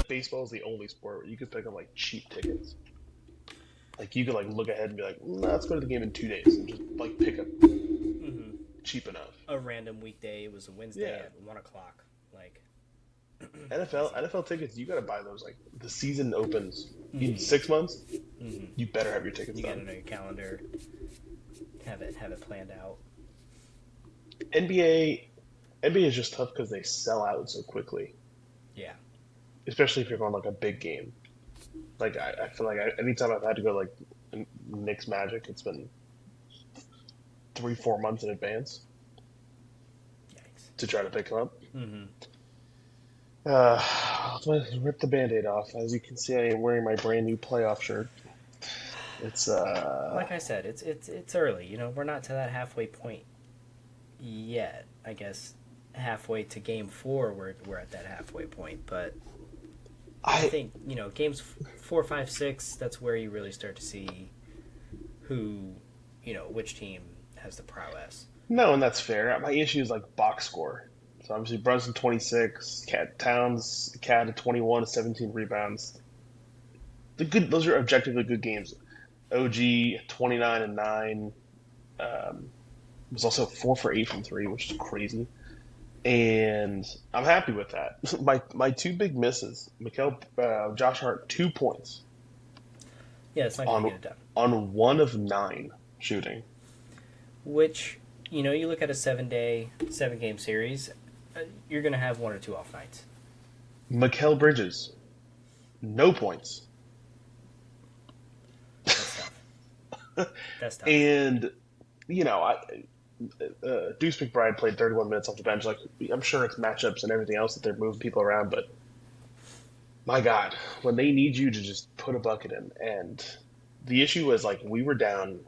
like baseball is the only sport where you could pick up like cheap tickets. Like you could like look ahead and be like, nah, let's go to the game in 2 days and just like pick up Mm-hmm. cheap enough. A random weekday. It was a Wednesday Yeah. at 1 o'clock. Like NFL easy. NFL tickets, you got to buy those. Like the season opens in Mm-hmm. 6 months, Mm-hmm. you better have your tickets You got done. to know your calendar. Have it planned out. NBA NBA is just tough because they sell out so quickly, Yeah. especially if you're going like a big game. Like I feel like anytime I've had to go like Knicks Magic, it's been 3 4 months in advance Yikes. to try to pick them up. Mm-hmm. Let's rip the Band-Aid off. As you can see, I am wearing my brand new playoff shirt. It's Like I said, it's early. We're not to that halfway point yet. I guess halfway to game four, we're at that halfway point. But I I think games 4, 5, 6. That's where you really start to see who, which team has the prowess. no, and that's fair. My issue is like box score. So obviously Brunson 26, Cat Towns Cat at 21, 17 rebounds. Those are objectively good games. OG 29 and 9 was also 4 for 8 from three, which is crazy. And I'm happy with that. My two big misses, Josh Hart 2 points Yeah, it's not going to on get it done. 1 of 9 shooting. Which you look at a 7 game series, you're going to have 1 or 2 off nights. Mikal Bridges, no points. That's tough. That's tough. And I Deuce McBride played 31 minutes off the bench. Like I'm sure it's matchups and everything else that they're moving people around, but my God, when they need you to just put a bucket in, and the issue was like we were down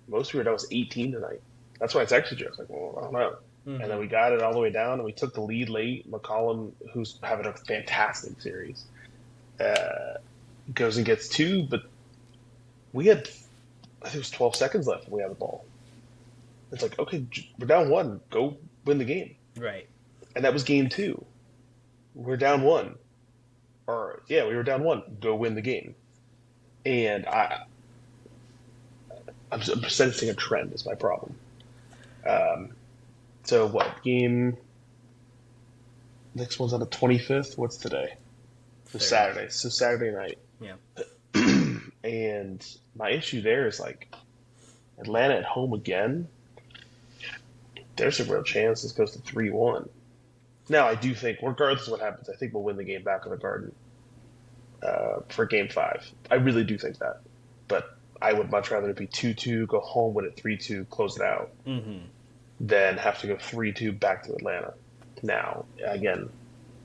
was 18 tonight. That's why I texted you. I was like, well, I don't know. And then Mm-hmm. we got it all the way down, and we took the lead late. McCollum, who's having a fantastic series, uh, goes and gets two, but we had I think it was 12 seconds left when we had the ball. It's like, okay, we're down one. Go win the game. Right. And that was game two. We're down one. Or, yeah, we were down one. Go win the game. And I'm sensing a trend is my problem. Um, so what? Next one's on the 25th. What's today? So Third. Saturday. So Saturday night. Yeah. And my issue there is like Atlanta at home again. There's a real chance this goes to 3-1. Now, I do think, regardless of what happens, I think we'll win the game back in the Garden for Game 5. I really do think that. But I would much rather it be 2-2, go home, win it 3-2, close it out, Mm-hmm. than have to go 3-2 back to Atlanta. Now, again,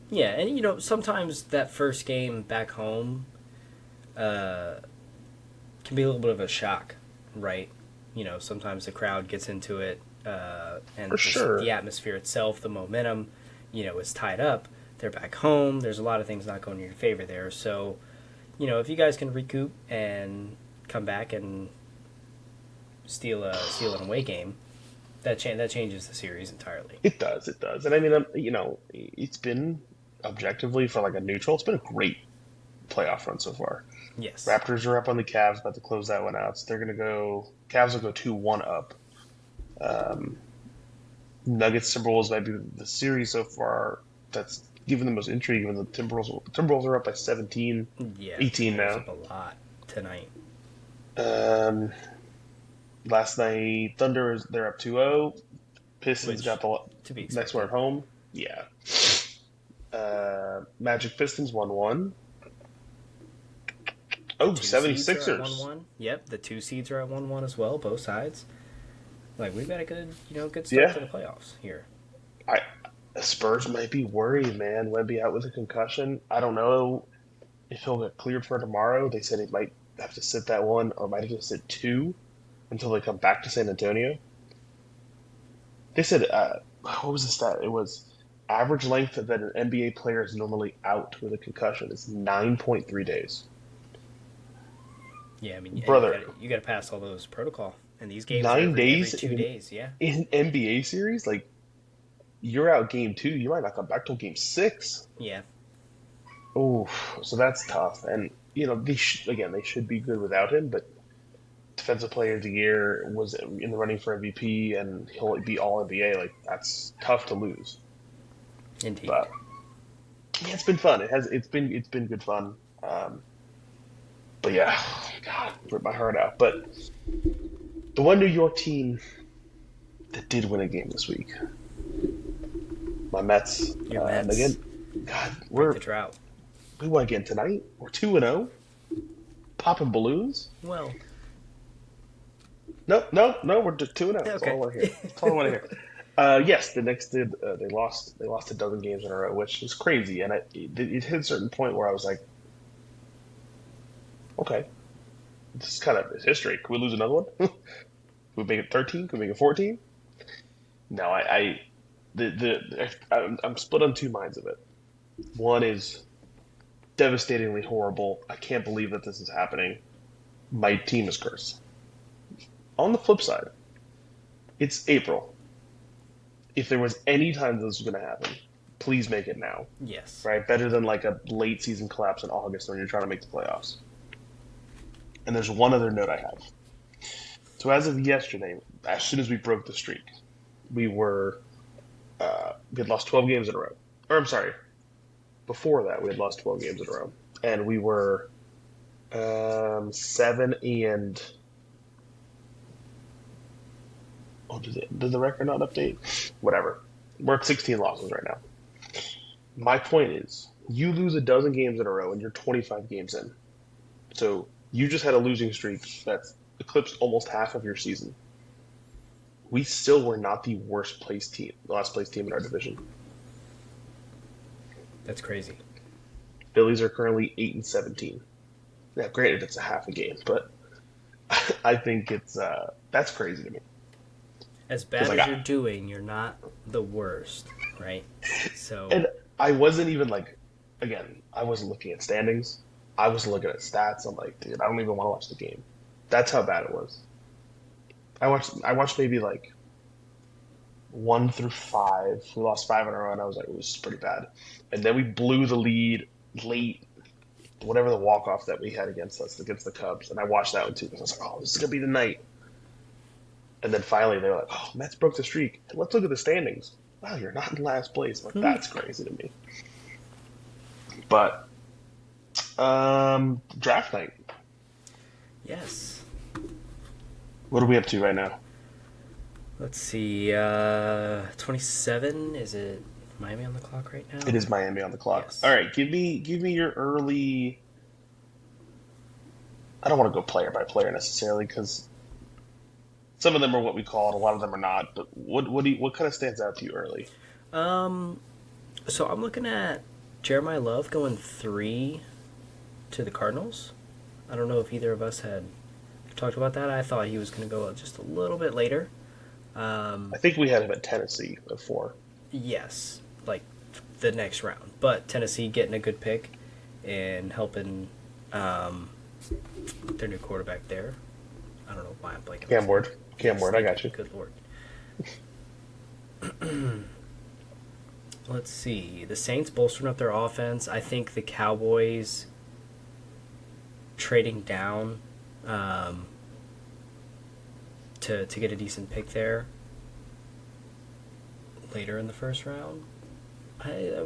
Yeah, and sometimes that first game back home uh, can be a little bit of a shock, right? Sometimes the crowd gets into it, and for just sure, the atmosphere itself, the momentum, is tied up. They're back home. There's a lot of things not going in your favor there. So, if you guys can recoup and come back and steal an away game, that changes the series entirely. it does, it does. And I mean, it's been objectively for like a neutral, it's been a great playoff run so far. Yes. Raptors are up on the Cavs, about to close that one out. So they're going to go, Cavs will go 2-1 up. Um, Nuggets Timberwolves might be the series so far that's given the most intrigue. When the Timberwolves are up by 17, Yeah, the 18 Timberwolves now. up a lot tonight. Um, Last night Thunder they're up 2-0. Pistons Which got the to be next one expected. at home. Yeah. Magic Pistons 1-1. The Oh, two seeds are at 1 76ers. 1. Yep, the two seeds are at 1 1 as well, both sides. Like, we've got a good start Yeah. to the playoffs here. I Spurs might be worried, man. Wemby out with a concussion. I don't know if he'll get cleared for tomorrow. They said he might have to sit that one, or might have to sit two until they come back to San Antonio. They said, what was the stat? It was average length that an NBA player is normally out with a concussion is 9.3 days. Yeah, I mean, and Brother, you got to pass all those protocol. And these games are nine every days 2 days, yeah. in NBA series? Like, you're out game two. You might not come back till game six. Yeah. Oh, so that's tough. And again, they should be good without him. But Defensive Player of the Year was in the running for MVP, and he'll be All NBA. Like that's tough to lose. Indeed. But yeah, it's been fun. It's been good fun. But yeah, God, rip my heart out. But the one New York team that did win a game this week, my Mets. Your And again, Mets God, break the drought. we won again tonight. We're 2-0, popping balloons. Well, No, we're just 2-0. That's all I okay. want to hear. That's all I want to hear. Yes, the Knicks did. They lost. They lost a dozen games in a row, which is crazy. And it hit a certain point where I was like, okay, this is kind of history. Can we lose another one? Can we make it 13? Can we make it 14? No, I'm split on two minds of it. One is devastatingly horrible. I can't believe that this is happening. My team is cursed. On the flip side, it's April. If there was any time this was going to happen, please make it now, Yes. right? Better than like a late season collapse in August when you're trying to make the playoffs. And there's one other note I have. So as of yesterday, as soon as we broke the streak, we were we had lost 12 games in a row. Or I'm sorry, before that we had lost 12 games in a row, and we were 7 and oh, did the record not update? Whatever. We're at 16 losses right now. My point is, you lose a dozen games in a row and you're 25 games in. So you just had a losing streak that's eclipsed almost half of your season. We still were not the worst place team, the last place team in our division. That's crazy. Phillies are currently 8-17. Now, granted, it's a half a game, but I think it's that's crazy to me. As Because bad as you're doing, you're not the worst, right? So, and I wasn't even like, again, I wasn't looking at standings. I was looking at stats. I'm like, dude, I don't even want to watch the game. That's how bad it was. I watched maybe like 1 through 5. We lost 5 in a row, and I was like, it was pretty bad. And then we blew the lead late, whatever the walk off that we had against us against the Cubs, and I watched that one too because I was like, oh, this is gonna be the night. And then finally they were like, oh, Mets broke the streak. Let's look at the standings. Wow, you're not in last place. Like that's crazy to me. But draft night. yes. What are we up to right now? Let's see. 27. Is it Miami on the clock right now? It is Miami on the clock. Yes. All right, give me your early. I don't want to go player by player necessarily because some of them are what we call it, a lot of them are not. But what kind of stands out to you early? Um, so I'm looking at Jeremiah Love going 3 to the Cardinals. I don't know if either of us had talked about that. I thought he was going to go just a little bit later. I think we had him at Tennessee before. Yes, like the next round. But Tennessee getting a good pick and helping their new quarterback there. I don't know why I'm blanking. Cam Ward. Cam Ward, I got you. Good lord. Let's see. The Saints bolstering up their offense. I think the Cowboys trading down to get a decent pick there later in the first round.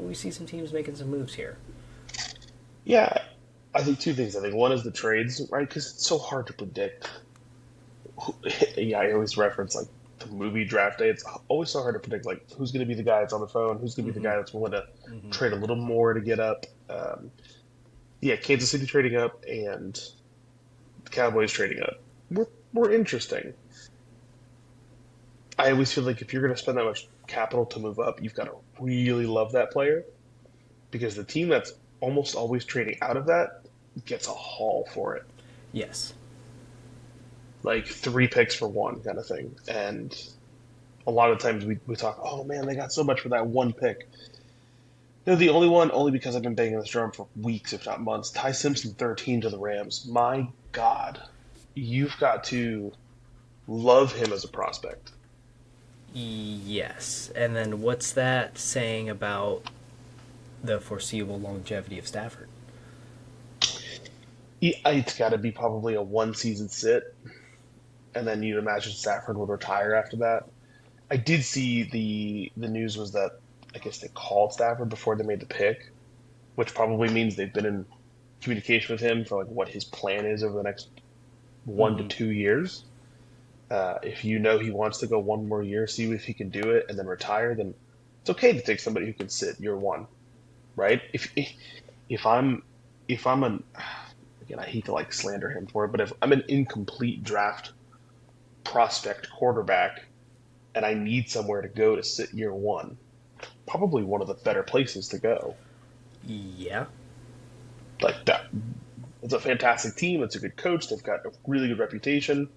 We see some teams making some moves here. Yeah, I think two things. I think one is the trades, right? Because it's so hard to predict. Yeah, I always reference like the movie Draft Day. It's always so hard to predict like who's going to be the guy that's on the phone, who's going to be the guy that's willing to trade a little more to get up. Yeah, Kansas City trading up and the Cowboys trading up. We're interesting. I always feel like if you're going to spend that much capital to move up, you've got to really love that player because the team that's almost always trading out of that gets a haul for it. Yes. Like 3 picks for one kind of thing. And a lot of times we talk, oh man, they got so much for that one pick. The only one, only because I've been banging this drum for weeks, if not months, Ty Simpson 13 to the Rams. My God, you've got to love him as a prospect. Yes. And then what's that saying about the foreseeable longevity of Stafford. It's got to be probably a one season sit, and then you'd imagine Stafford would retire after that. I did see the news was that I guess they called Stafford before they made the pick, which probably means they've been in communication with him for like what his plan is over the next 1 to 2 years. If you know he wants to go one more year, see if he can do it, and then retire, then it's okay to take somebody who can sit year one, right? If I'm if I'm an again, I hate to like slander him for it, but if I'm an incomplete draft prospect quarterback and I need somewhere to go to sit year one, probably one of the better places to go. Yeah. Like that, it's a fantastic team. It's a good coach. They've got a really good reputation.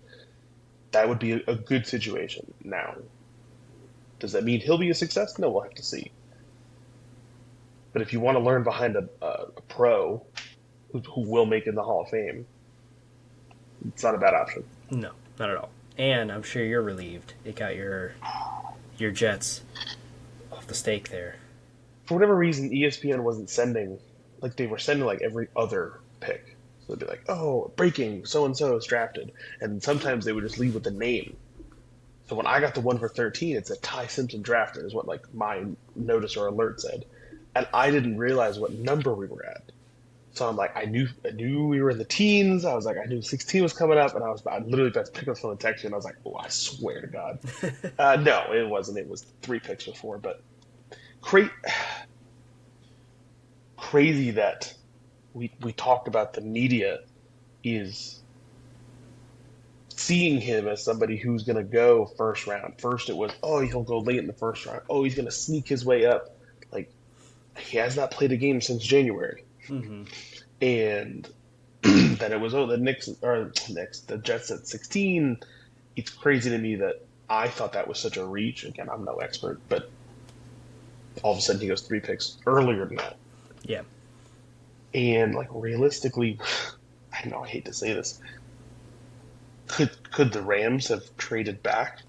That would be a good situation. Now, does that mean he'll be a success? No, we'll have to see. But if you want to learn behind a pro who will make it in the Hall of Fame, it's not a bad option. No, not at all. And I'm sure you're relieved it got your Jets off the stake there. For whatever reason, ESPN wasn't sending, like they were sending like every other pick. So they'd be like, oh, breaking, so and so is drafted. And sometimes they would just leave with the name. So when I got the one for 13, it said Ty Simpson drafted, is what like my notice or alert said. And I didn't realize what number we were at. So I'm like, I knew we were in the teens. I was like, I knew 16 was coming up, and I literally about to pick up someone text you, and I was like, oh, I swear to God. No, it wasn't. It was 3 picks before, but cra- crazy that we talked about the media is seeing him as somebody who's going to go first round. First, it was, oh, he'll go late in the first round. Oh, he's going to sneak his way up. Like, he has not played a game since January. Mm-hmm. And then it was, oh, the Jets at 16. It's crazy to me that I thought that was such a reach. Again, I'm no expert, but all of a sudden he goes 3 picks earlier than that. Yeah. And like realistically, I know I hate to say this, could the Rams have traded back?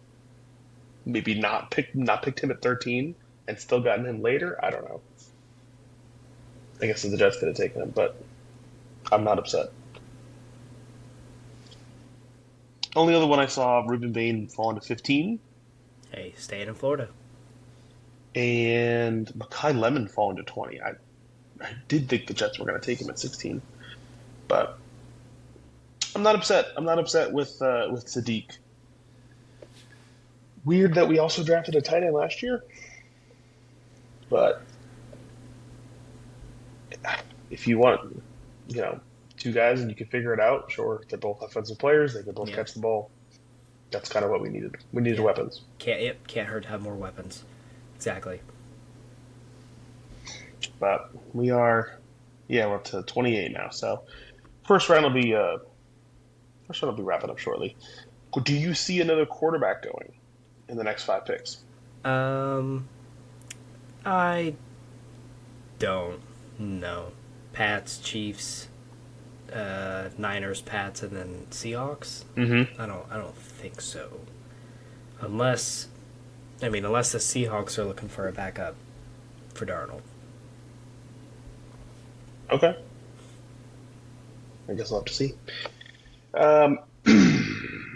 Maybe not picked him at 13 and still gotten him later? I don't know. I guess the Jets could have taken him, but I'm not upset. Only other one I saw, Ruben Bain falling to 15, Hey, staying in Florida. and Makai Lemon falling to 20. I did think the Jets were going to take him at 16, but I'm not upset. I'm not upset with Sadiq. Weird that we also drafted a tight end last year, but if you want, two guys and you can figure it out, sure. They're both offensive players. They can both Yeah. catch the ball. That's kind of what we needed. We needed Yeah. weapons. Can't hurt to have more weapons. Exactly. But we're up to 28 now. So first round will be wrapping up shortly. Do you see another quarterback going in the next 5 picks? I don't know. Pats, Chiefs, Niners, Pats, and then Seahawks. Mm-hmm. I don't think so. Unless the Seahawks are looking for a backup for Darnold. Okay. I guess we'll have to see. Um,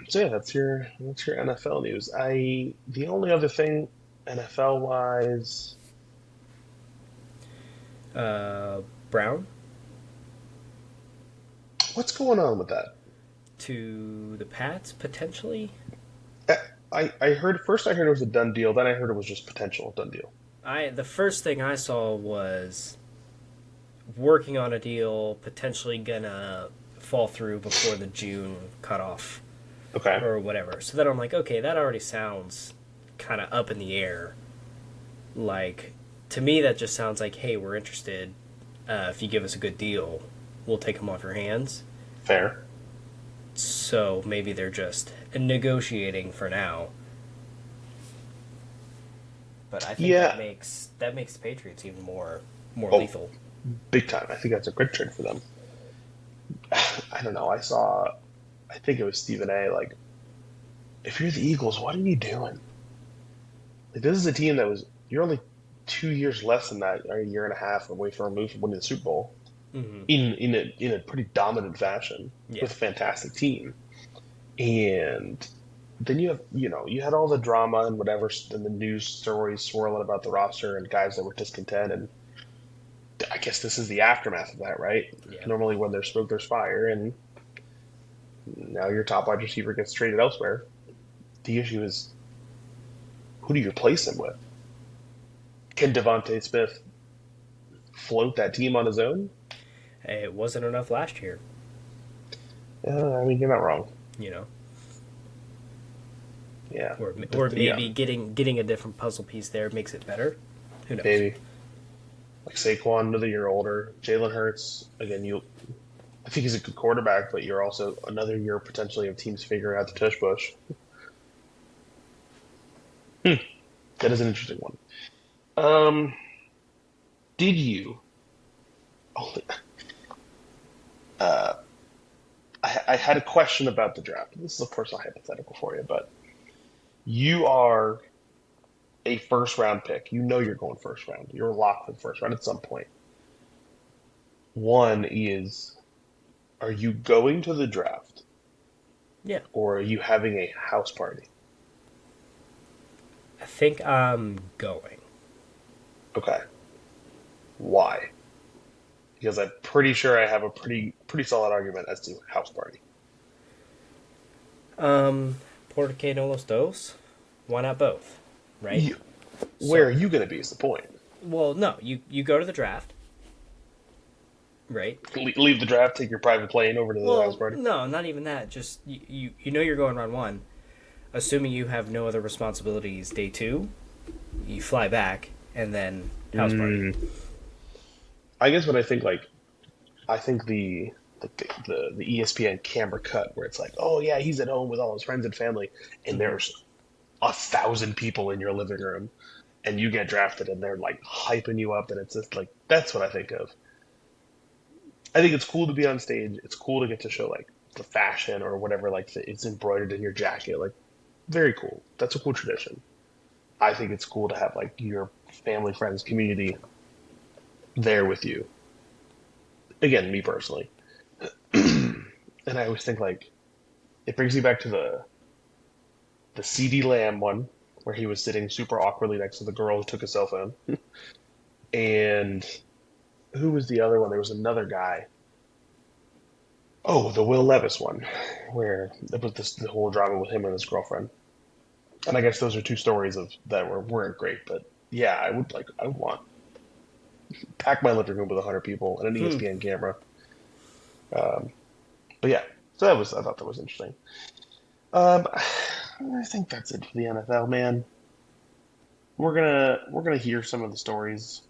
so yeah, that's your NFL news. The only other thing NFL wise, Brown what's going on with that? to the Pats potentially. I heard first. I heard it was a done deal. Then I heard it was just potential done deal. The first thing I saw was working on a deal, potentially gonna fall through before the June cutoff Okay. or whatever. So then I'm like, okay, that already sounds kind of up in the air. Like, to me, that just sounds like, hey, we're interested. If you give us a good deal, we'll take them off your hands. Fair. So maybe they're just negotiating for now. But I think Yeah. that makes the Patriots even more Oh. lethal. Big time. I think that's a great trade for them. I don't know. I think it was Stephen A. Like, if you're the Eagles, what are you doing? Like, this is a team you're only 2 years less than that, or a year and a half away from removed from winning the Super Bowl Hmm. in a pretty dominant fashion Yeah. with a fantastic team. And then you had all the drama and whatever, and the news stories swirling about the roster and guys that were discontent. And I guess this is the aftermath of that, right? Yeah. Normally, when there's smoke, there's fire, and now your top wide receiver gets traded elsewhere. The issue is, who do you replace him with? Can Devontae Smith float that team on his own? Hey, it wasn't enough last year, I mean, you're not wrong. you know, Yeah, or yeah, maybe getting a different puzzle piece there makes it better. Who knows? maybe like Saquon, another year older. Jalen Hurts, again, I think he's a good quarterback, but you're also another year potentially of teams figuring out the tush push. That is an interesting one. Um, did you? Oh, uh, I had a question about the draft. This is a personal hypothetical for you, but you are a first round pick. You know you're going first round. You're locked for the first round at some point. One is, are you going to the draft Yeah, or are you having a house party? I think I'm going. Okay. Why? Because I'm pretty sure I have a pretty solid argument as to house party. Por qué no los dos? Why not both? Right? You, where So, are you going to be is the point. well, no, you go to the draft, right? Leave the draft, take your private plane over to the house Well, party. no, not even that. Just you know you're going round one, assuming you have no other responsibilities. Day two, you fly back and then house party. Mm. I guess what I think, like, I think the ESPN camera cut where it's like, oh yeah, he's at home with all his friends and family, and Hmm. there's 1,000 people in your living room, and you get drafted, and they're like hyping you up, and it's just like that's what I think of. I think it's cool to be on stage. It's cool to get to show like the fashion or whatever, like it's embroidered in your jacket, like very cool. That's a cool tradition. I think it's cool to have like your family, friends, community there with you. Again, me personally, and I always think like it brings me back to the CD Lamb one where he was sitting super awkwardly next to the girl who took his cell phone. And who was the other one? There was another guy. Oh, the Will Levis one, where it was the whole drama with him and his girlfriend. And I guess those are two stories of that weren't great, but yeah, I would want pack my living room with 100 people and an Hmm. ESPN camera. Um, but yeah, so I thought that was interesting. Um, I think that's it for the NFL, man. We're gonna hear some of the stories.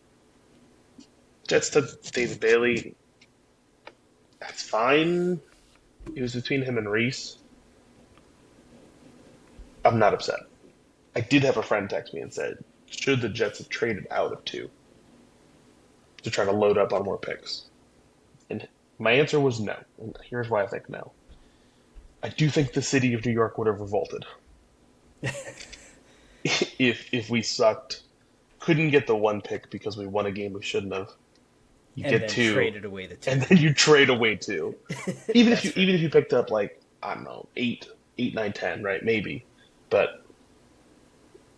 Jets took David Bailey. That's fine. It was between him and Reese. I'm not upset. I did have a friend text me and said, should the Jets have traded out of two to try to load up on more picks? And my answer was no. And here's why I think no. I do think the city of New York would have revolted if we sucked, couldn't get the one pick because we won a game we shouldn't have. You And get then two, traded away the two. and then you trade away two. Even if That's you fair. even if you picked up like I don't know 8, 9, 10, right? Maybe, but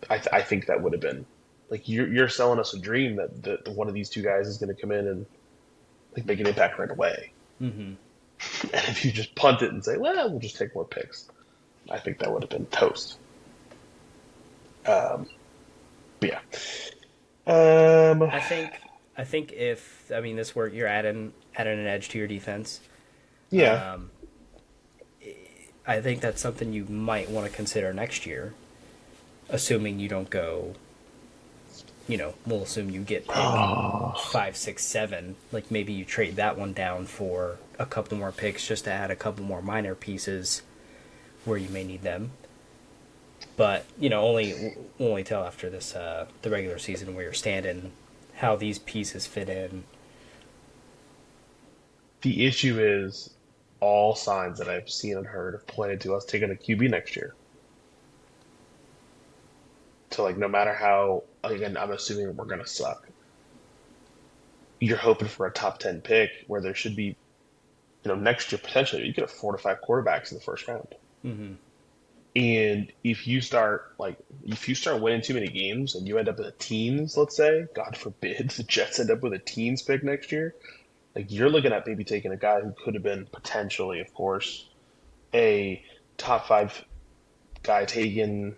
I think that would have been like you're selling us a dream that one of these two guys is going to come in and like make an impact right away. Hmm. And if you just punt it and say, well, we'll just take more picks, I think that would have been toast. Um, but yeah. Um, I think if I mean this work, you're adding an edge to your defense. yeah. Um, I think that's something you might want to consider next year, assuming you don't go. We'll assume you get pick Oh, 5, 6, 7. Like maybe you trade that one down for a couple more picks just to add a couple more minor pieces where you may need them. But only tell after this the regular season where you're standing, how these pieces fit in. the issue is all signs that I've seen and heard have pointed to us taking a QB next year. So like no matter how, again, I'm assuming we're gonna suck. You're hoping for a top 10 pick where there should be, next year potentially you could have 4 to 5 quarterbacks in the first round. Hmm. And if you start winning too many games and you end up in the teens, let's say, God forbid, the Jets end up with a teens pick next year, like you're looking at maybe taking a guy who could have been potentially, of course, a top five guy taken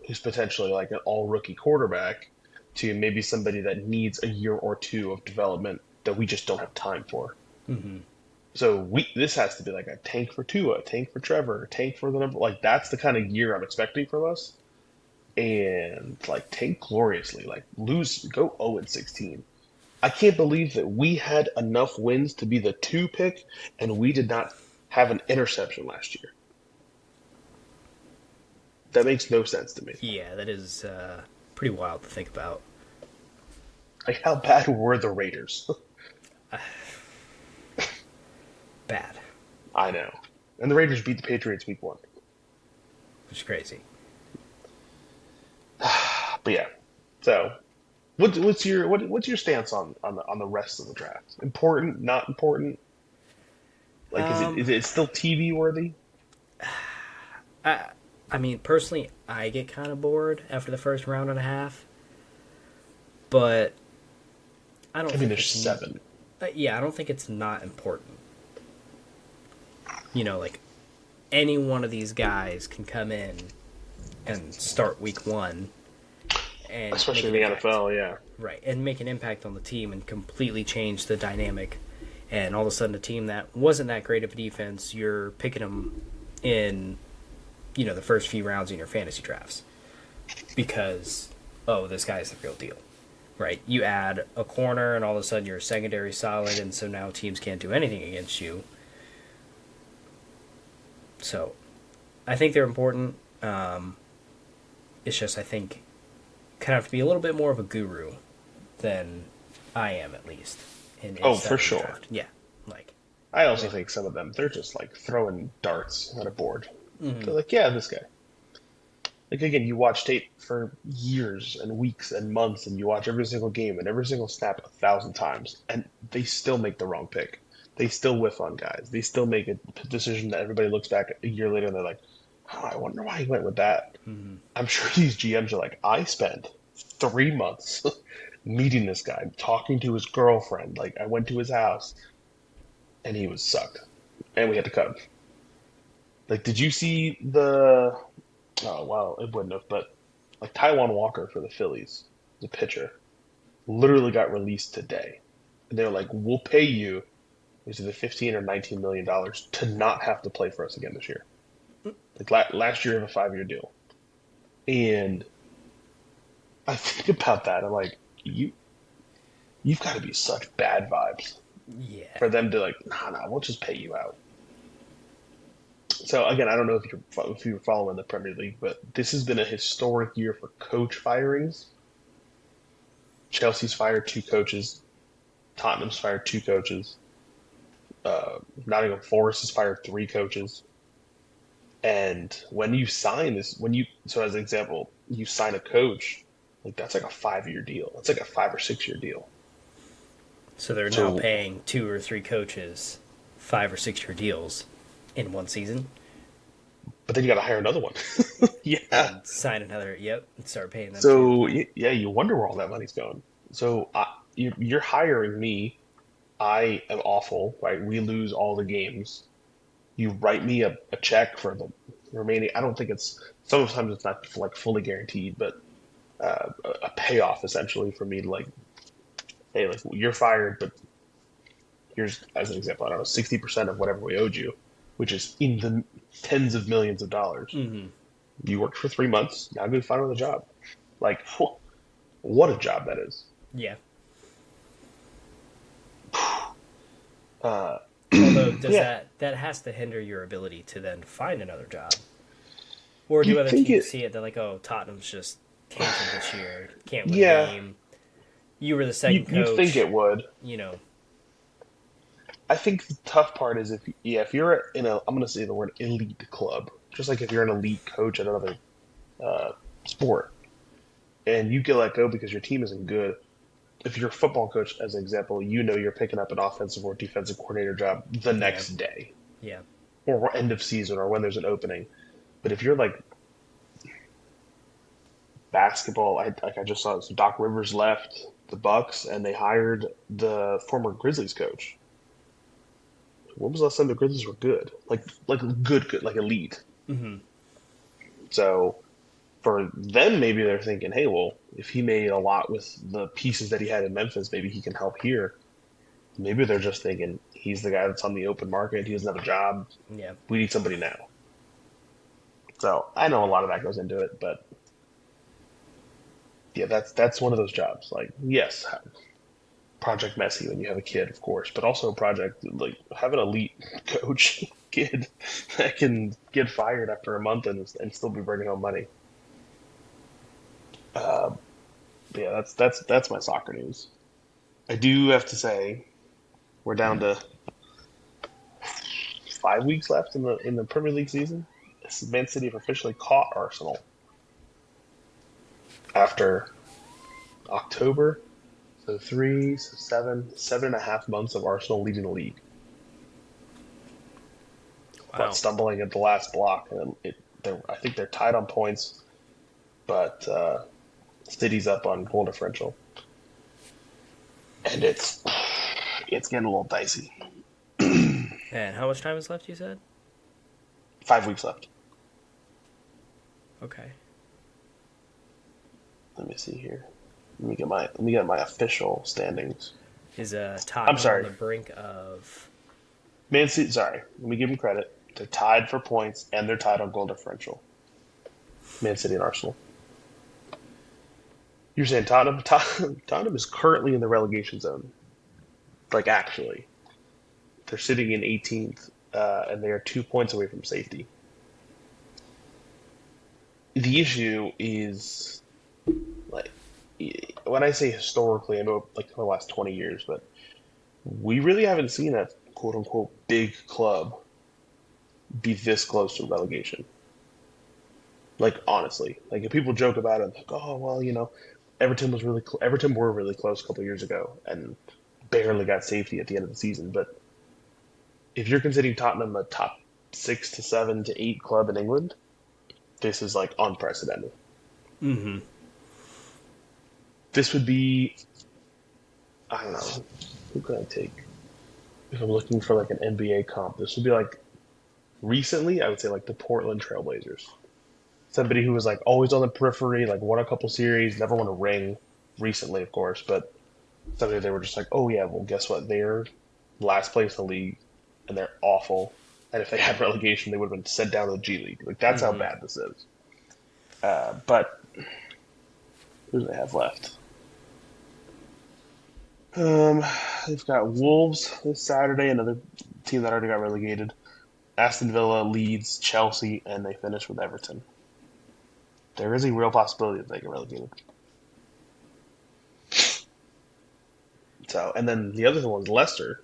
who's potentially like an all rookie quarterback to maybe somebody that needs a year or two of development that we just don't have time for. Hmm. So this has to be like a tank for Tua, a tank for Trevor, a tank for the number. Like that's the kind of year I'm expecting from us. And like tank gloriously, like go 0-16. I can't believe that we had enough wins to be the 2 pick and we did not have an interception last year. That makes no sense to me. Yeah, that is pretty wild to think about. Like how bad were the Raiders? Bad, I know. And the Raiders beat the Patriots week 1. which is crazy. But yeah. So what's your stance on the rest of the draft? Important, not important? Like is it Um, is it still TV worthy? I I mean, personally, I get kind of bored after the first round and a half, but I don't I mean think there's it's 7. yeah, I don't think it's not important. Like any one of these guys can come in and start week one and make Especially an in the impact. NFL, yeah. Right, and make an impact on the team and completely change the dynamic. And all of a sudden, a team that wasn't that great of a defense, you're picking them in, the first few rounds in your fantasy drafts because, oh, this guy's the real deal. Right, you add a corner, and all of a sudden you're secondary solid, and so now teams can't do anything against you. So, I think they're important. It's just I think kind of have to be a little bit more of a guru than I am, at least, in Oh, for studying the sure. draft. Yeah, like, I also well, think some of them they're just like throwing darts at a board. mhm. They're like, yeah, this guy. Like again, you watch tape for years and weeks and months, and you watch every single game and every single snap 1,000 times, and they still make the wrong pick. They still whiff on guys. They still make a decision that everybody looks back a year later and they're like, oh, I wonder why he went with that. I'm sure these GMs are like, I spent 3 months meeting this guy, talking to his girlfriend. Like I went to his house, and he was sucked, and we had to cut him. Like, did you see the? Oh, well, it wouldn't have, but like Taiwan Walker for the Phillies, the pitcher, literally got released today. And they're like, we'll pay you, is it 15 or 19 million dollars to not have to play for us again this year. Like last year of a 5-year deal. And I think about that. I'm like, you've got to be such bad vibes Yeah. for them to like, nah, we'll just pay you out. So again, I don't know if you're following the Premier League, but this has been a historic year for coach firings. Chelsea's fired 2 coaches. Tottenham's fired 2 coaches. Nottingham Forest has fired 3 coaches. And when you sign this, so as an example, you sign a coach, like that's like a 5-year deal. That's like a 5 or 6 year deal. So they're now So, paying 2 or 3 coaches 5 or 6 year deals in one season but then you got to hire another one. Yeah. and sign another. Yep, and start paying them too. So yeah, you wonder where all that money's going. So you're hiring me. I am awful, right? We lose all the games. You write me a check for the remaining. I don't think sometimes it's not like fully guaranteed, but a payoff essentially for me to like, hey, like you're fired, but here's as an example, I don't know, 60% of whatever we owed you, which is in the tens of millions of dollars. Hmm. You worked for 3 months, now go find another job. Like, what a job that is. Yeah. Uh, Although, does yeah, that has to hinder your ability to then find another job? Or do you other think teams it? see it? They're like, oh, Tottenham's just tanking this year, can't win a Yeah, game. You were the you second you think coach. it would. You know. I think the tough part is if you're in I'm going to say the word elite club, just like if you're an elite coach at another sport, and you get let go because your team isn't good. If you're a football coach, as an example, you know you're picking up an offensive or defensive coordinator job the Yeah. next day Yeah. or end of season or when there's an opening. But if you're like basketball, I just saw this. Doc Rivers left the Bucks and they hired the former Grizzlies coach. When was the last time the Grizzlies were good? Like good, like elite. Hmm. So for them, maybe they're thinking, hey, well, if he made a lot with the pieces that he had in Memphis, maybe he can help here. Maybe they're just thinking he's the guy that's on the open market. He doesn't have a job. Yeah. We need somebody now. So I know a lot of that goes into it, but yeah, that's one of those jobs. Like, yes, Project Messy when you have a kid, of course, but also a project like have an elite coach kid that can get fired after a month and still be bringing home money. Uh, yeah, that's my soccer news. I do have to say we're down to 5 weeks left in the Premier League season. Man City have officially caught Arsenal after October. So three, so 7.5 months of Arsenal leading the league, but Wow. stumbling at the last block. And I think they're tied on points, but City's up on goal differential, and it's getting a little dicey. And how much time is left, you said? 5 weeks left. Okay. Let me see here. Let me get my official standings. Is I'm Tottenham on sorry, the brink of. Man City. Sorry, let me give them credit. They're tied for points and they're tied on goal differential. Man City and Arsenal. You're saying Tottenham? Tottenham is currently in the relegation zone. Like actually, they're sitting in 18th, and they are 2 points away from safety. The issue is like when I say historically, I know like the last 20 years, but we really haven't seen a quote unquote big club be this close to relegation. Like honestly, like if people joke about it, like oh well, Everton were really close a couple years ago and barely got safety at the end of the season. But if you're considering Tottenham a top 6 to 7 to 8 club in England, this is like unprecedented. Mm-hmm. This would be, I don't know, who could I take? If I'm looking for like an NBA comp, this would be like recently, I would say like the Portland Trailblazers. Somebody who was like always on the periphery, like won a couple series, never won a ring recently, of course, but somebody they were just like, oh yeah, well guess what? They're last place in the league and they're awful. And if they had relegation, they would have been sent down to the G League. Like that's how Mm-hmm. bad this is. But who do they have left? Um, they've got Wolves this Saturday, another team that already got relegated. Aston Villa, Leeds, Chelsea, and they finish with Everton. There is a real possibility that they get relegated. So, and then the other one was Leicester,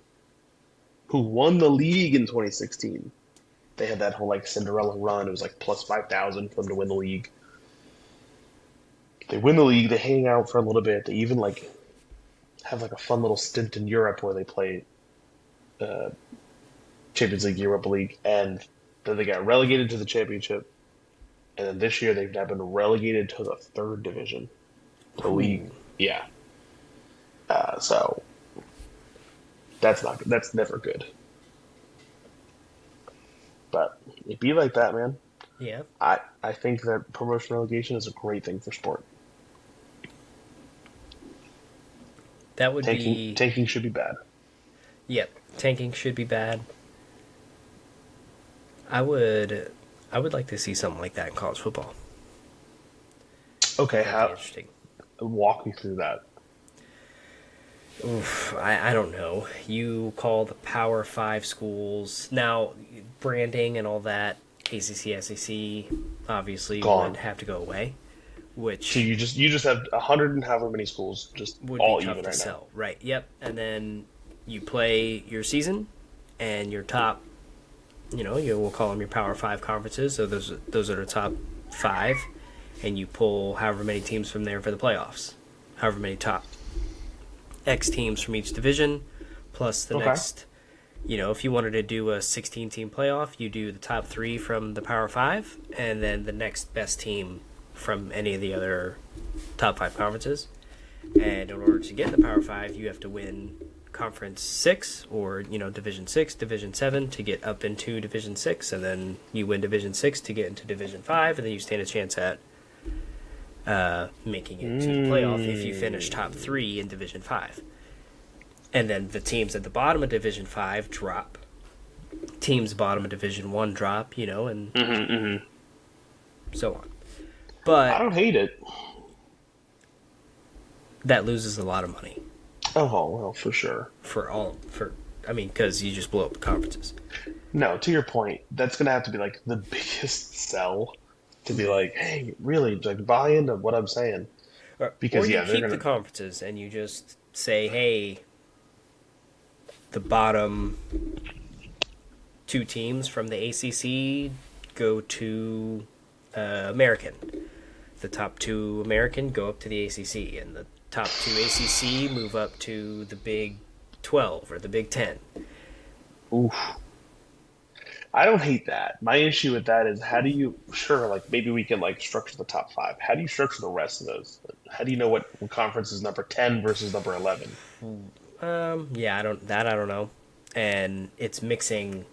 who won the league in 2016. They had that whole like Cinderella run. It was like plus 5,000 for them to win the league. They win the league. They hang out for a little bit. They even like have like a fun little stint in Europe where they play uh, Champions League, Europa League, and then they got relegated to the Championship. And then this year they've now been relegated to the third division, the league. Ooh. Yeah. So that's not good. That's never good. But it be like that, man. Yeah. I think that promotion relegation is a great thing for sport. That would Tanking be. tanking should be bad. Yep. Tanking should be bad. I would. I would like to see something like that in college football. Okay, That'd be how interesting. walk me through that. Oof, I don't know. You call the Power Five schools now, branding and all that. ACC, SEC, obviously Gone. would have to go away, So which you just have 100 and however many schools just would be all tough even to right now. sell. Right. Yep. And then you play your season, and your top, you will call them your Power Five conferences. So those are the top five, and you pull however many teams from there for the playoffs, however many top X teams from each division, plus the Okay. next. If you wanted to do a 16 team playoff, you do the top three from the Power Five, and then the next best team from any of the other top five conferences. And in order to get in the Power Five, you have to win Conference 6 or, Division 6, Division 7 to get up into Division 6, and then you win Division 6 to get into Division 5, and then you stand a chance at making it to the playoff if you finish top 3 in Division 5. And then the teams at the bottom of Division 5 drop. Teams bottom of Division 1 drop, and so on. I But don't hate it. that loses a lot of money Oh, well, for sure. because you just blow up the conferences. No, to your point, that's gonna have to be like the biggest sell to be like, hey, really, like buy into what I'm saying. Or Because you yeah, they're keep the gonna. conferences and you just say, hey, the bottom two teams from the ACC go to American. The top two American go up to the ACC, and the top two ACC move up to the Big 12 or the Big 10. Oof. I don't hate that. My issue with that is how do you sure like maybe we can like structure the top five. How do you structure the rest of those? How do you know what conference is number 10 versus number 11? Yeah, I don't know. And it's mixing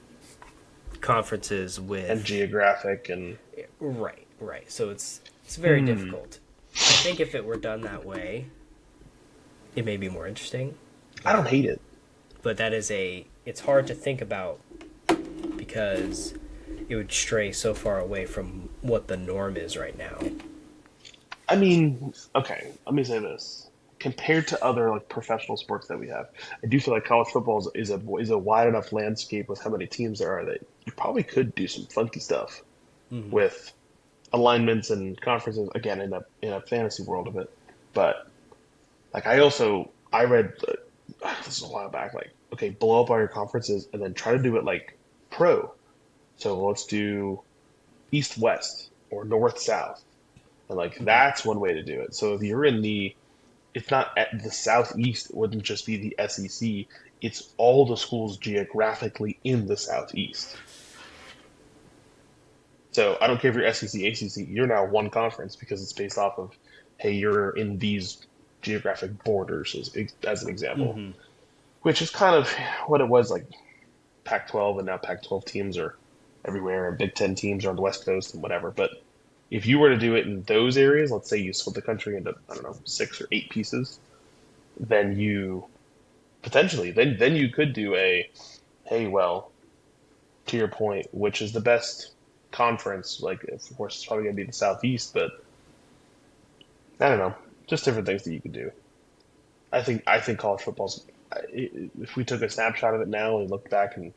conferences And with geographic and right. So it's very difficult. I think if it were done that way, it may be more interesting. I don't hate it. But it's hard to think about because it would stray so far away from what the norm is right now. I mean, okay, let me say this. Compared to other like professional sports that we have, I do feel like college football is a wide enough landscape with how many teams there are that you probably could do some funky stuff with alignments and conferences again in a fantasy world of it. But like I read this is a while back like okay, blow up all your conferences and then try to do it like pro. So let's do east west or north south. And like that's one way to do it. So if you're in the it's not at the southeast, it wouldn't just be the SEC. It's all the schools geographically in the southeast. So I don't care if you're SEC, ACC, you're now one conference because it's based off of, hey, you're in these geographic borders, as an example, which is kind of what it was like Pac-12, and now Pac-12 teams are everywhere, and Big Ten teams are on the West Coast and whatever. But if you were to do it in those areas, let's say you split the country into, I don't know, 6 or 8 pieces, then you potentially, then you could do hey, well, to your point, which is the best conference? Like, of course, it's probably going to be the Southeast, but I don't know, just different things that you could do. I think college football's. If we took a snapshot of it now and looked back in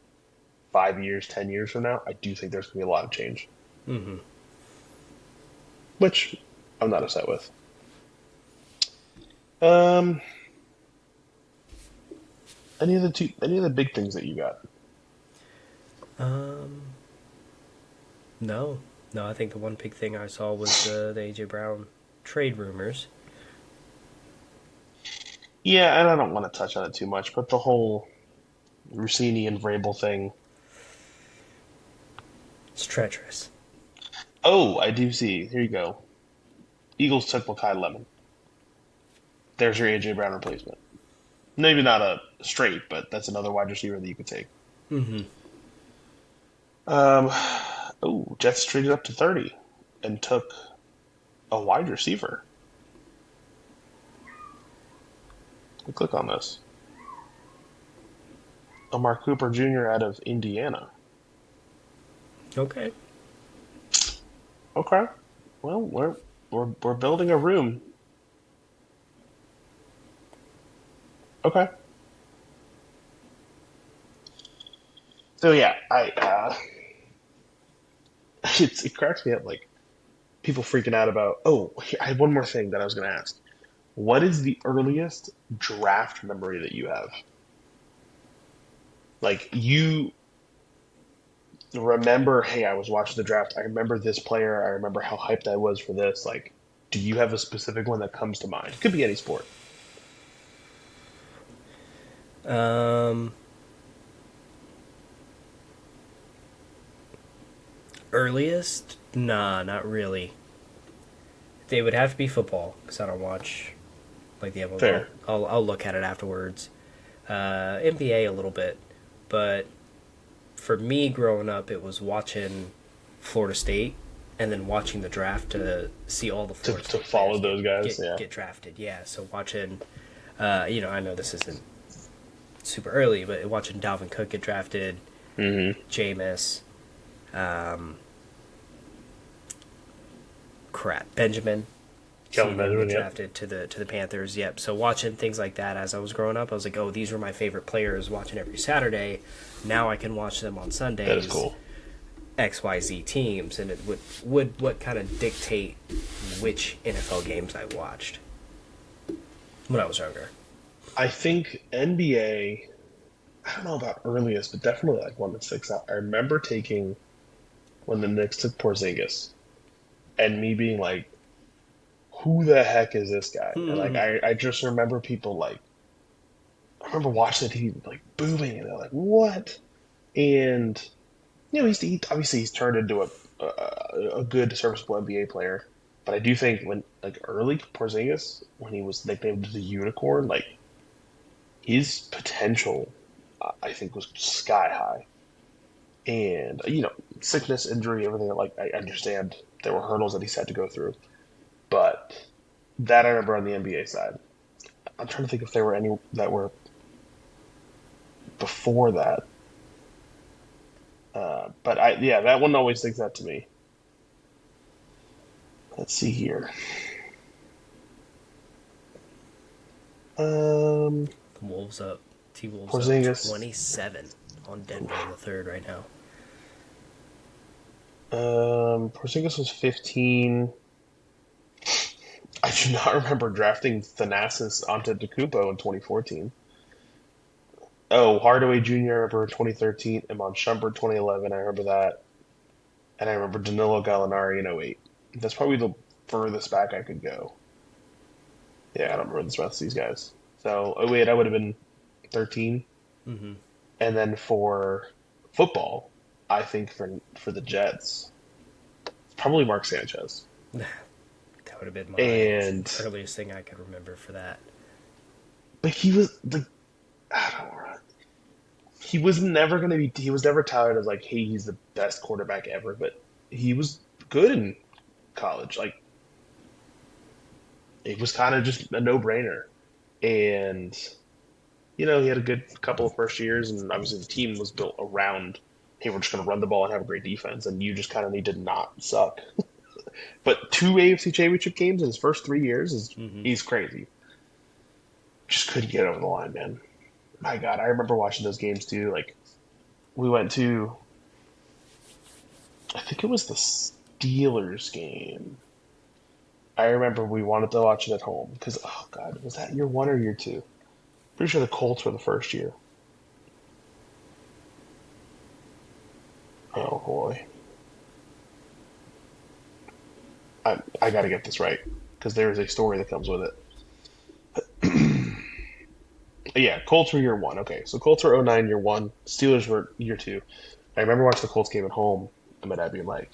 5 years, 10 years from now, I do think there's going to be a lot of change, which I'm not upset with. Um, any of the big things that you got? Um, no, no. I think the one big thing I saw was the AJ Brown trade rumors. Yeah, and I don't want to touch on it too much, but the whole Rossini and Vrabel thing. It's treacherous. Oh, I do see. Here you go. Eagles took Makai Lemon. There's your AJ Brown replacement. Maybe not a straight, but that's another wide receiver that you could take. Um, oh, Jets traded up to 30 and took a wide receiver. Let me click on this. Amar Cooper Jr. out of Indiana. Okay. Okay. Well, we're building a room. Okay. So yeah, it cracks me up like people freaking out about. Oh, I had one more thing that I was going to ask. What is the earliest draft memory that you have? Like you remember, hey, I was watching the draft. I remember this player. I remember how hyped I was for this. Like, do you have a specific one that comes to mind? It could be any sport. Um, Earliest? Nah, not really. They would have to be football because I don't watch like the MLB. Fair. I'll look at it afterwards. NBA a little bit, but for me growing up, it was watching Florida State and then watching the draft to see all the Florida To State follow players those guys, yeah. get drafted. Yeah, so watching, I know this isn't super early, but watching Dalvin Cook get drafted, Mm-hmm. Jameis, um, Benjamin, Kelvin seeing him Benjamin, get yeah. drafted to the Panthers. Yep. So watching things like that as I was growing up, I was like, oh, these were my favorite players. Watching every Saturday, now I can watch them on Sundays. That is cool. XYZ teams, and it would what kind of dictate which NFL games I watched when I was younger. I think NBA, I don't know about earliest, but definitely like one that sticks out. I remember taking when the Knicks took Porzingis and me being like, who the heck is this guy? And like, I just remember people like, I remember watching the TV like booming and they're like, what? And, obviously he's turned into a good serviceable NBA player. But I do think when like early Porzingis, when he was nicknamed the unicorn, like his potential, I think, was sky high. And sickness, injury, everything. Like I understand there were hurdles that he's had to go through, but that I remember on the NBA side. I'm trying to think if there were any that were before that. But yeah, that one always sticks out to me. Let's see here. Um, Wolves up. T Wolves up Porzingis. 27 on Denver in the third right now. Porzingis was 15. I do not remember drafting Thanasis Antetokounmpo in 2014. Oh, Hardaway Jr. I remember 2013. Iman Shumpert 2011. I remember that, and I remember Danilo Gallinari in '08. That's probably the furthest back I could go. Yeah, I don't remember the rest of these guys. So '08, I would have been 13. Mm-hmm. And then for football, I think for the Jets, it's probably Mark Sanchez. That would have been my And earliest thing I could remember for that. but he was like, I don't know. He was never going to be. He was never touted as like, hey, he's the best quarterback ever. But he was good in college. Like it was kind of just a no-brainer. And he had a good couple of first years, and obviously the team was built around, hey, we're just going to run the ball and have a great defense, and you just kind of need to not suck. But two AFC Championship games in his first 3 years he's crazy. Just couldn't get over the line, man. My God, I remember watching those games too. Like we went to, I think it was the Steelers game. I remember we wanted to watch it at home because, oh God, was that year one or year two? Pretty sure the Colts were the first year. Oh boy, I got to get this right because there is a story that comes with it. Yeah, Colts were year one. Okay, so Colts were '09 year one. Steelers were year two. I remember watching the Colts game at home, and my dad being like,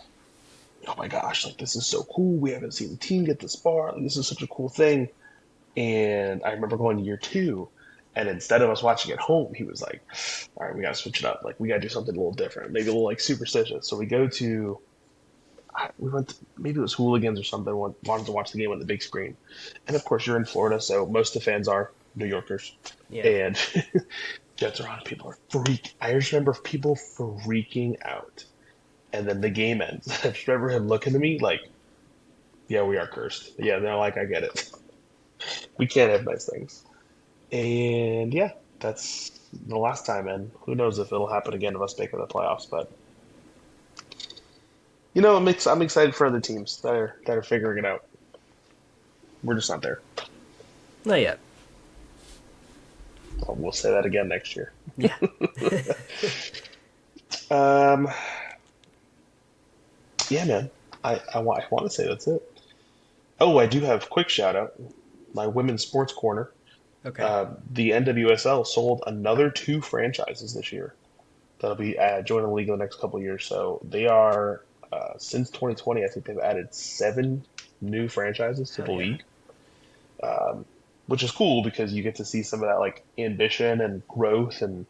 "Oh my gosh, like this is so cool. We haven't seen the team get this far. Like, this is such a cool thing." And I remember going to year two, and instead of us watching at home, he was like, "All right, we got to switch it up. Like we got to do something a little different, maybe a little like superstitious." So we go to, we went to, maybe it was Hooligans or something. Wanted to watch the game on the big screen, and of course you're in Florida, so most of the fans are New Yorkers, Yeah. and Jets are on. People are I just remember people freaking out, and then the game ends. I just remember him looking at me like, "Yeah, we are cursed." Yeah, they're like, "I get it. We can't have nice things." And yeah, that's the last time, and who knows if it'll happen again of us making the playoffs. But I'm excited for other teams that are figuring it out. We're just not there. Not yet. We'll say that again next year. Yeah. Um, yeah, man. I want to say that's it. Oh, I do have a quick shout out. My women's sports corner. Okay. The NWSL sold another two franchises this year that'll be joining the league in the next couple of years. So they are since 2020, I think they've added seven new franchises to Hell the yeah. league, which is cool because you get to see some of that like ambition and growth. And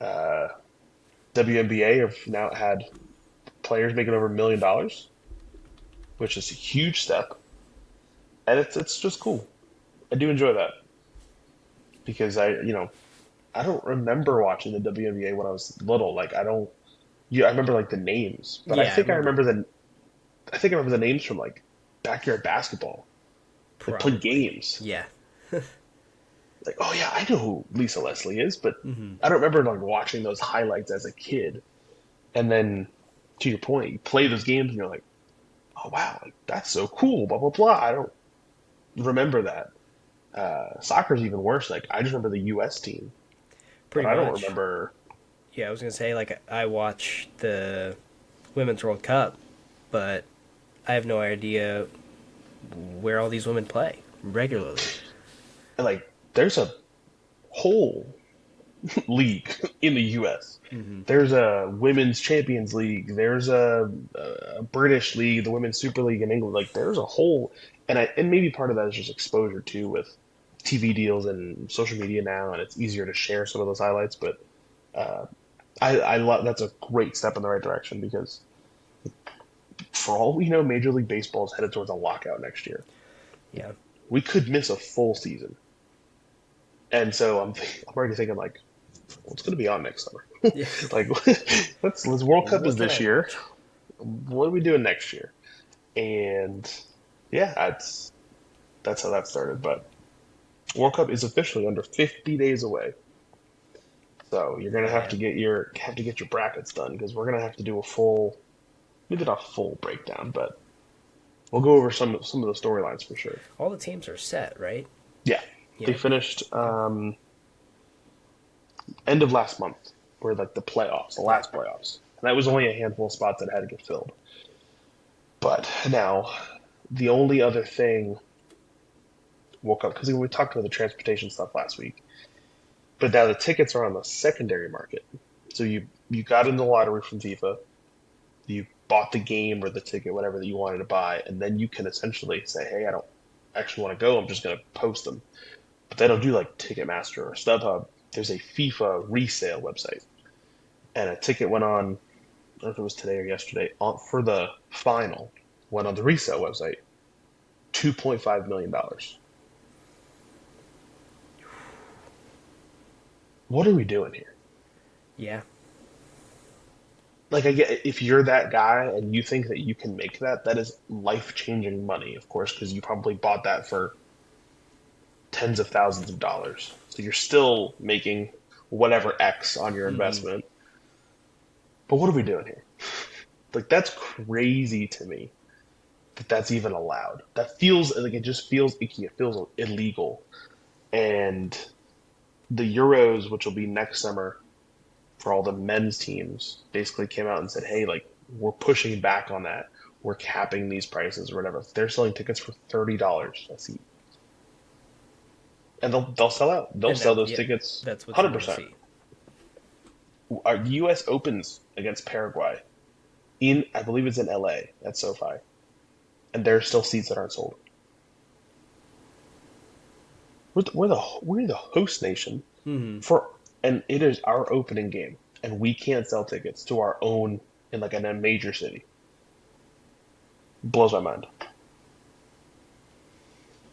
uh, WNBA have now had players making over $1 million, which is a huge step, and it's just cool. I do enjoy that because I don't remember watching the WNBA when I was little. Like I don't. Yeah, I remember like the names, but Yeah, I remember I think I remember the names from like backyard basketball. Like playing probably. games. Yeah. Like, oh yeah, I know who Lisa Leslie is, but Hmm. I don't remember like watching those highlights as a kid. And then to your point, you play those games and you're like, oh wow, like that's so cool, blah blah blah. I don't remember that. Soccer's even worse. Like I just remember the US team, but Pretty I don't much. remember. Yeah, I was gonna say like I watch the Women's World Cup, but I have no idea where all these women play regularly. Like there's a whole league in the US. Hmm. There's a women's Champions League. There's a British league, the Women's Super League in England. Like there's a whole, and maybe part of that is just exposure too with TV deals and social media now, and it's easier to share some of those highlights. But uh, I love that's a great step in the right direction because for all we know, Major League Baseball is headed towards a lockout next year. Yeah. We could miss a full season, and so I'm already thinking like, what's going to be on next summer? Yeah. Like, let's World Cup is What can this I year. watch? What are we doing next year? And yeah, that's how that started. But World Cup is officially under 50 days away. So you're gonna Oh have yeah. to get your brackets done because we're gonna have to do a full, maybe not full breakdown, but we'll go over some of the storylines for sure. All the teams are set, right? Yeah, they Yeah. finished Okay. end of last month were like the playoffs, the Yeah. last playoffs, and that was only a handful of spots that had to get filled. But now the only other thing woke up because we talked about the transportation stuff last week, but now the tickets are on the secondary market. So you got in the lottery from FIFA, you bought the game or the ticket, whatever that you wanted to buy, and then you can essentially say, "Hey, I don't actually want to go. I'm just going to post them." But they don't do like Ticketmaster or StubHub. There's a FIFA resale website, and a ticket went on. I don't know if it was today or yesterday for the final. Went on the resale website, $2.5 million. What are we doing here? Yeah. Like I get if you're that guy and you think that you can make that, that is life-changing money, of course, because you probably bought that for tens of thousands of dollars. So you're still making whatever X on your Hmm. investment. But what are we doing here? Like that's crazy to me that that's even allowed. That feels like it just feels icky. It feels illegal. And the Euros, which will be next summer for all the men's teams, basically came out and said, "Hey, like we're pushing back on that. We're capping these prices or whatever." They're selling tickets for $30 a seat, and they'll sell out. They'll And sell that those yeah, tickets that's what you want to 100%. see. Our U.S. Opens against Paraguay in, I believe it's in L.A. at SoFi, and there are still seats that aren't sold. We're the host nation Hmm. for, and it is our opening game, and we can't sell tickets to our own in like in a major city. Blows my mind.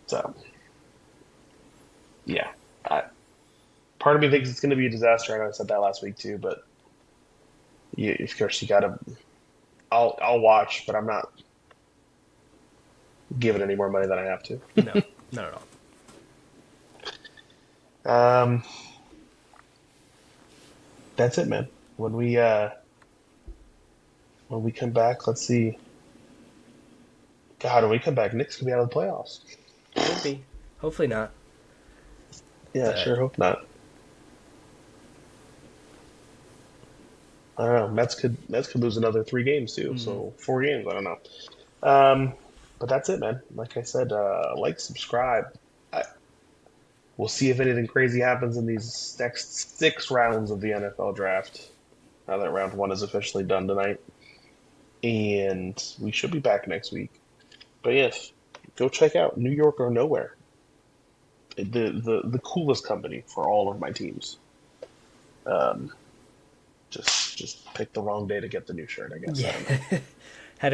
So yeah, I, part of me thinks it's going to be a disaster. I know I said that last week too, but of course you gotta. I'll watch, but I'm not giving any more money than I have to. No, not at all. Um, that's it, man. When we uh, when we come back, let's see. God, when we come back, Knicks could be out of the playoffs. Could be. Hopefully not. Yeah, But sure hope not. I don't know. Mets could lose another 3 games too. Hmm. So 4 games. I don't know. Um, but that's it, man. Like I said, like, subscribe. I, we'll see if anything crazy happens in these next 6 rounds of the NFL draft. Now that round one is officially done tonight, and we should be back next week. But yes, go check out New York or Nowhere, the coolest company for all of my teams. Um, just pick the wrong day to get the new shirt. I guess I Yeah. don't know. Had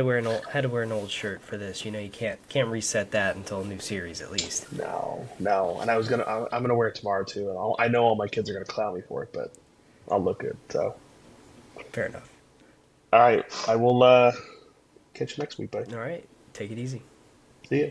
to wear an old shirt for this. You know, you can't reset that until a new series at least. No, no. And I'm gonna wear it tomorrow too. And I know all my kids are gonna clown me for it, but I'll look good. So, Fair enough. all right, I will catch you next week, buddy. All right, take it easy. See ya.